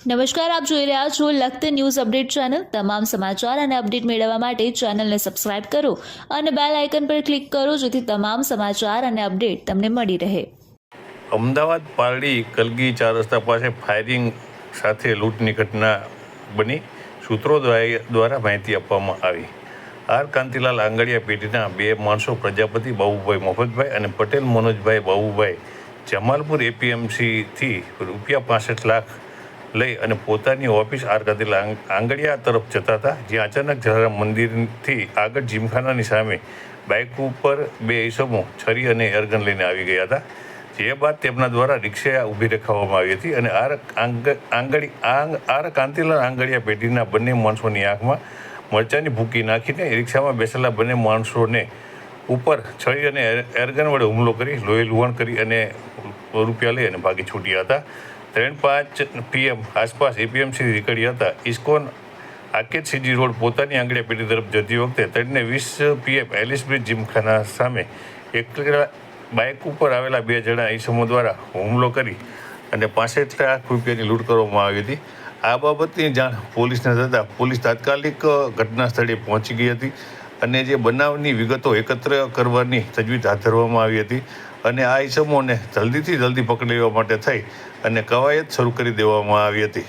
નમસ્કાર, આપ જોઈ રહ્યા છો લખત ન્યૂઝ અપડેટ ચેનલ। તમામ સમાચાર અને અપડેટ મેળવવા માટે ચેનલને સબસ્ક્રાઇબ કરો અને બેલ આઇકન પર ક્લિક કરો જેથી તમામ સમાચાર અને અપડેટ તમને મળી રહે। અમદાવાદ પારડી કલગી 4 રસ્તા પાસે ફાયરિંગ સાથે લૂંટની ઘટના બની। સૂત્રો દ્વારા માહિતી આપવામાં આવી। આર કાંતિલાલ આંગડિયા પેઢીના 2 માણસો પ્રજાપતિ બાબુભાઈ મફતભાઈ અને પટેલ મનોજભાઈ બાબુભાઈ જમાલપુર એપીએમસીથી ₹65 લાખ લઈ અને પોતાની ઓફિસ આર કાંતિલાલ આંગડિયા તરફ જતા હતા, જ્યાં અચાનક જલારામ મંદિરથી આગળ જીમખાનાની સામે બાઇક ઉપર 2 ઈસમો છરી અને એરગન લઈને આવી ગયા હતા। જે બાદ તેમના દ્વારા રિક્ષા ઊભી રખાવવામાં આવી હતી અને આર કાંતિલાલ આંગડિયા પેઢીના બંને માણસોની આંખમાં મરચાની ભૂકી નાખીને રિક્ષામાં બેસેલા બંને માણસોને ઉપર છરી અને એરગન વડે હુમલો કરી લોહી લુહાણ કરી અને રૂપિયા લઈ અને ભાગી છૂટ્યા હતા। 3:05 PM આસપાસ એપીએમસી નીકળ્યા હતા। ઇસ્કોન આકેત સીજી રોડ પોતાની આંગડિયા પેઢી તરફ જતી વખતે 3:20 PM એલિસ બ્રિજ જીમખાના સામે એકલા બાઇક ઉપર આવેલા 2 જણા ઈસમો દ્વારા હુમલો કરી અને 65 લાખ રૂપિયાની લૂંટ કરવામાં આવી હતી। આ બાબતની જાણ પોલીસને થતાં પોલીસ તાત્કાલિક ઘટના સ્થળે પહોંચી ગઈ હતી અને જે બનાવની વિગતો એકત્ર કરવાની તજવીજ હાથ ધરવામાં આવી હતી અને આ ઈસમોને જલ્દી પકડી લેવા માટે થઈ અને કવાયત શરૂ કરી દેવામાં આવી હતી।